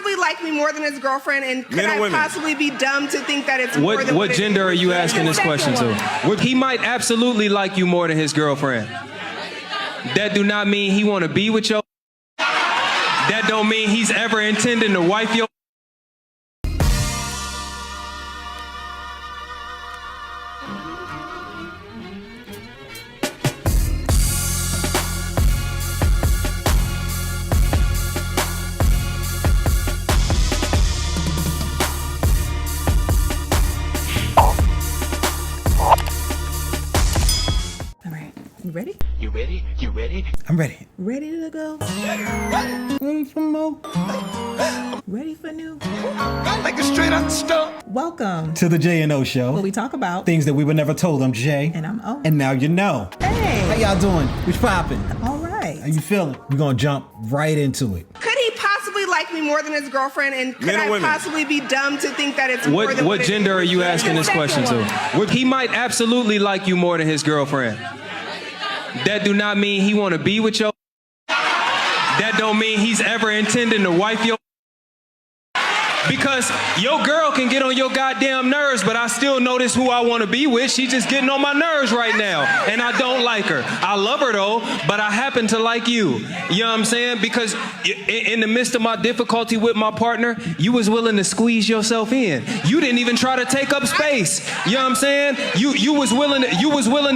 possibly like me more than his girlfriend? And could I possibly be dumb to think that it's more than what gender are you asking this question to? He might absolutely like you more than his girlfriend. That do not mean he want to be with your. That don't mean he's ever intending to wife your. Ready? You ready? You ready? I'm ready. Ready to go? Ready for more? Ready for new? Like a straight out the stove. Welcome To the J&O Show. where we talk about Things that we were never told. I'm Jay. And I'm O. And now you know. Hey. How y'all doing? What's poppin'? All right. How you feeling? We're gonna jump right into it. Could he possibly like me more than his girlfriend? And could I possibly be dumb to think that it's more than What gender are you asking this question to? He might absolutely like you more than his girlfriend. That do not mean he want to be with your. That don't mean he's ever intending to wife your. Because your girl can get on your goddamn nerves, but I still notice who I want to be with. She's just getting on my nerves right now, and I don't like her. I love her though, but I happen to like you. You know what I'm saying? Because in the midst of my difficulty with my partner, you was willing to squeeze yourself in. You didn't even try to take up space. You know what I'm saying? You was willing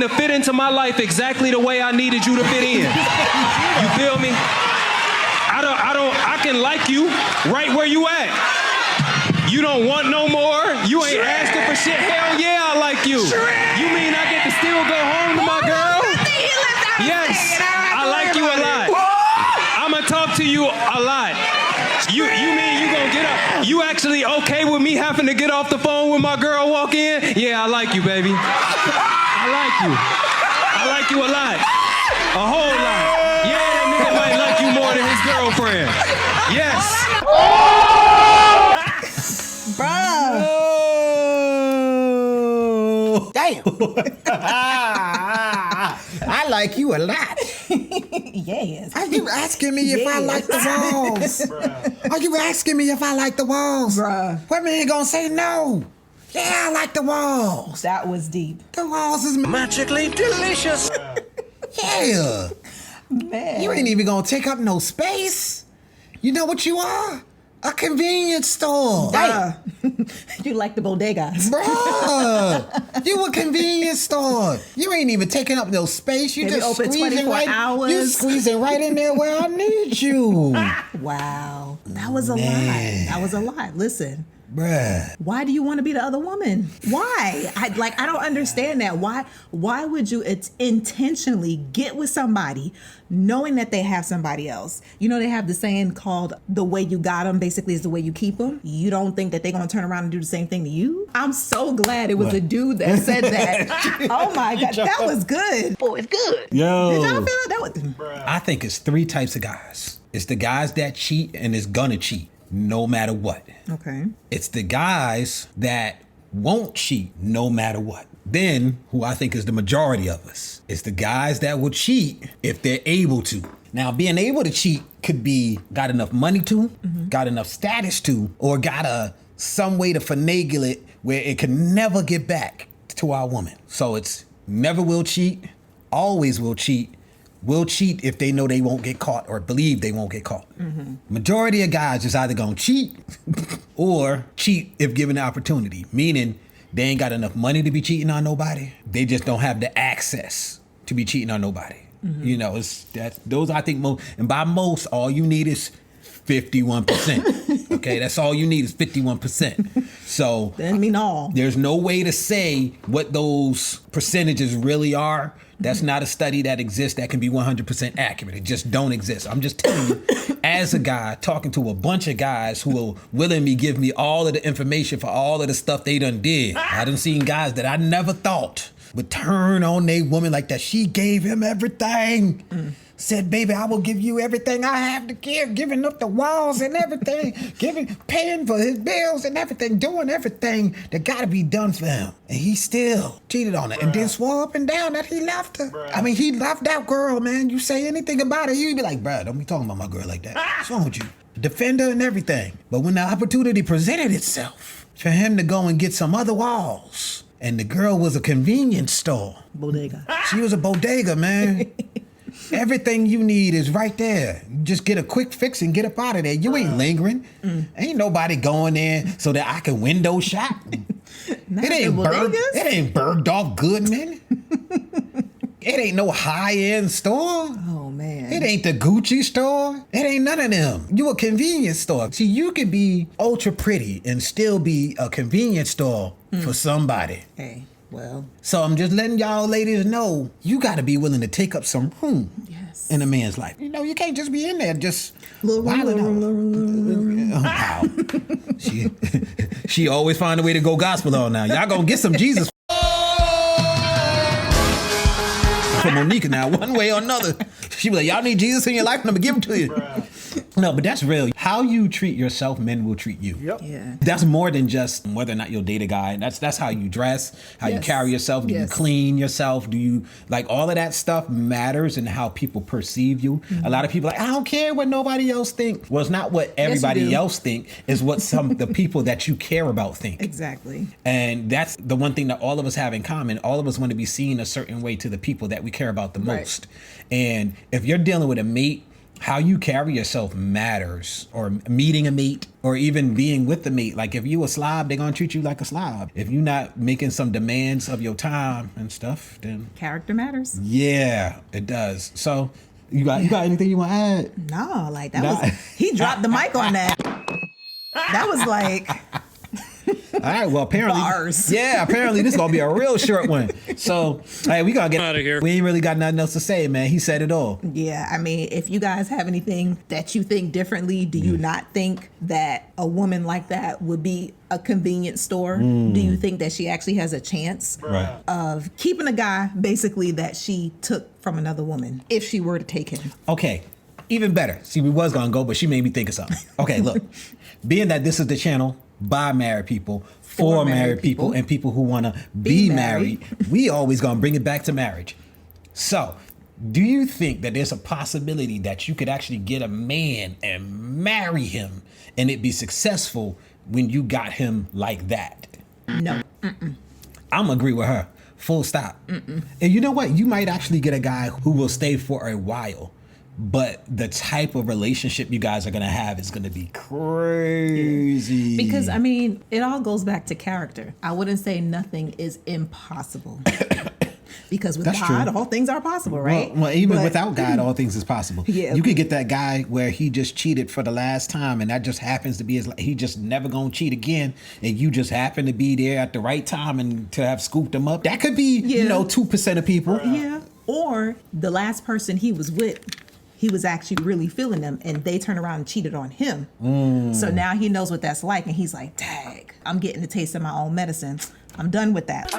to fit into my life exactly the way I needed you to fit in. You feel me? I can like you right where you at. You don't want no more? You ain't asking for shit? Hell yeah, I like you. You mean I get to still go home to my girl? Yes, I like you a lot. I'm gonna talk to you a lot. You mean you gonna get up? You actually okay with me having to get off the phone when my girl walk in? Yeah, I like you, baby. I like you. I like you a lot. A whole lot. Yeah, that nigga might like you more than his girlfriend. Yes. Bruh. Oh. Damn. I like you a lot. Yes. Are you asking me if I like the walls? Are you asking me if I like the walls? Bruh. What man gonna say no? Yeah, I like the walls. That was deep. The walls is Magically delicious. Yeah. Man. You ain't even gonna take up no space. You know what you are? A convenience store. You like the bodegas. Bruh, you a convenience store. You ain't even taking up no space. You Maybe just open squeezing 24 hours. You squeezing right in there where I need you. Wow. That was a Man. lot. That was a lot. Listen. Bruh. Why do you want to be the other woman? Why? I don't understand that. Why would you intentionally get with somebody knowing that they have somebody else? You know, they have the saying called the way you got them basically is the way you keep them. You don't think that they're going to turn around and do the same thing to you? I'm so glad it was a dude that said that. Oh my God. That was good. Boy, it's good. Yo. Did y'all feel that? I think it's three types of guys. It's the guys that cheat and is gonna cheat no matter what. Okay. It's the guys that won't cheat no matter what. Then, who I think is the majority of us, it's the guys that will cheat if they're able to. Now, being able to cheat could be got enough money to, got enough status to, or got some way to finagle it where it can never get back to our woman. So it's never will cheat, always will cheat if they know they won't get caught or believe they won't get caught. Majority of guys is either gonna cheat or cheat if given the opportunity, meaning they ain't got enough money to be cheating on nobody. They just don't have the access to be cheating on nobody. You know, those I think most, and by most, all you need is 51%. Okay, that's all you need is 51%. So Doesn't mean all. there's no way to say what those percentages really are. That's not a study that exists that can be 100% accurate. It just don't exist. I'm just telling you, as a guy talking to a bunch of guys who will willingly give me all of the information for all of the stuff they done did. I done seen guys that I never thought would turn on their woman like that. She gave him everything. Said, baby, I will give you everything I have to give, giving up the walls and everything, paying for his bills and everything, doing everything that gotta be done for him. And he still cheated on her and then swore up and down that he left her. I mean, he loved that girl, man. You say anything about it, you'd be like, bruh, don't be talking about my girl like that. What's wrong with you? defender and everything. But when the opportunity presented itself for him to go and get some other walls, and the girl was a convenience store. Bodega. She was a bodega, man. Everything you need is right there. You just get a quick fix and get up out of there. You ain't lingering. Ain't nobody going there so that I can window shop. It ain't Bergdorf Goodman. It ain't no high-end store. Oh, man. It ain't the Gucci store. It ain't none of them. You a convenience store. See, you could be ultra pretty and still be a convenience store for somebody. Hey, well. So I'm just letting y'all ladies know, you got to be willing to take up some room in a man's life. You know, you can't just be in there just wilding out. Wow. She always find a way to go gospel on now. Y'all gonna get some Jesus from Monica now, one way or another. She be like, y'all need Jesus in your life, and I'm gonna give him to you. No, but that's real. How you treat yourself, men will treat you. Yep. Yeah. That's more than just whether or not you'll date a guy. That's how you dress, how you carry yourself. Do you clean yourself? Do you, like, all of that stuff matters in how people perceive you. A lot of people are like, I don't care what nobody else think. Well, it's not what everybody else think. It's what the people that you care about think. Exactly. And that's the one thing that all of us have in common. All of us want to be seen a certain way to the people that we care about the most. And if you're dealing with a mate, how you carry yourself matters, or meeting a mate, or even being with the mate. Like, if you a slob, they're gonna treat you like a slob. If you're not making some demands of your time and stuff, then character matters. Yeah, it does. So you got anything you want to add? No, like that was, he dropped the mic on that. That was like, all right, well, apparently, bars. Yeah, apparently this is gonna be a real short one. So, hey, we gotta get out of here. We ain't really got nothing else to say, man. He said it all. Yeah, I mean, if you guys have anything that you think differently, do you not think that a woman like that would be a convenience store? Do you think that she actually has a chance of keeping a guy, basically, that she took from another woman, if she were to take him? Okay, even better. See, we was gonna go, but she made me think of something. Okay, look, being that this is the channel by married people, for married people, and people who want to be married, we always gonna bring it back to marriage. So, do you think that there's a possibility that you could actually get a man and marry him and it be successful when you got him like that? No. I'm agree with her. Full stop. And you know what? You might actually get a guy who will stay for a while, but the type of relationship you guys are going to have is going to be crazy. Because, I mean, it all goes back to character. I wouldn't say nothing is impossible. Because with God, all things are possible, right? Well, even without God, all things is possible. Yeah. You could get that guy where he just cheated for the last time, and that just happens to be he just never gonna cheat again, and you just happen to be there at the right time and to have scooped him up. That could be, 2% of people. Yeah. Or the last person he was with, he was actually really feeling them, and they turned around and cheated on him. So now he knows what that's like, and he's like, dang, I'm getting a taste of my own medicine. I'm done with that.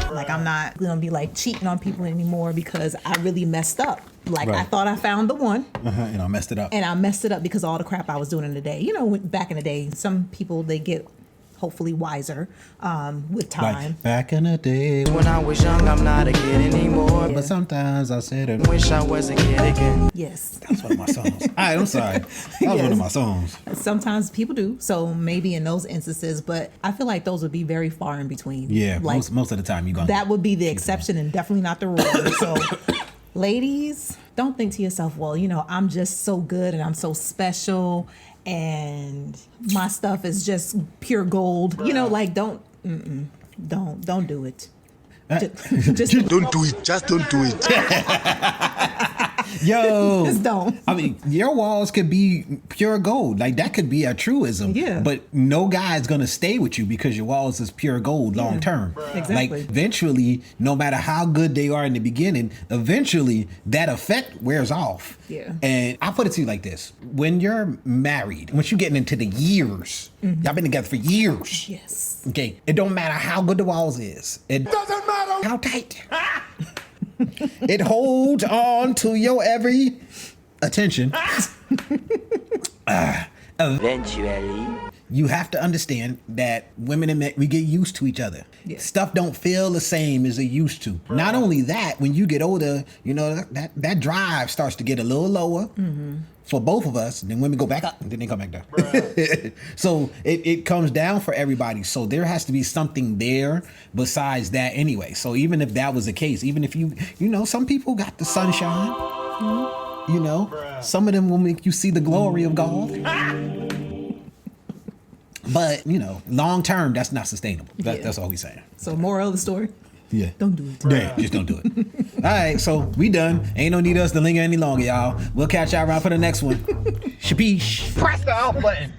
Like, I'm not gonna be like cheating on people anymore because I really messed up. Like, I thought I found the one. And I messed it up. And I messed it up because of all the crap I was doing in the day. You know, back in the day, some people, they get hopefully wiser with time. Like back in the day when I was young, I'm not a kid anymore. But sometimes I said it. Wish I was a kid again. Yes. That's one of my songs. All right, I'm sorry. That was one of my songs. Sometimes people do. So maybe in those instances, but I feel like those would be very far in between. Yeah, like, most of the time you're going to. That would be the exception and definitely not the rule. So ladies, don't think to yourself, well, I'm just so good and I'm so special and my stuff is just pure gold. Like, don't do it. Just Don't do it. Just don't do it. Yo, just don't. I mean, your walls could be pure gold. Like, that could be a truism. Yeah. But no guy is going to stay with you because your walls is pure gold long term. Exactly. Like, eventually, no matter how good they are in the beginning, eventually that effect wears off. Yeah. And I put it to you like this. When you're married, once you're getting into the years, y'all been together for years. Yes. Okay. It don't matter how good the walls is. It doesn't matter how tight. It holds on to your every attention. Eventually, you have to understand that women and men, we get used to each other. Yeah. Stuff don't feel the same as it used to. Not only that, when you get older, you know, that drive starts to get a little lower for both of us. Then women go back up and then they come back down. So it comes down for everybody. So there has to be something there besides that anyway. So even if that was the case, even if you know, some people got the sunshine, you know, some of them will make you see the glory of God. But, you know, long term, that's not sustainable. That's all we're saying. So moral of the story, Yeah. don't do it. Yeah, just don't do it. All right, so we done. Ain't no need us to linger any longer, y'all. We'll catch y'all around for the next one. Shapeesh. Press the off button.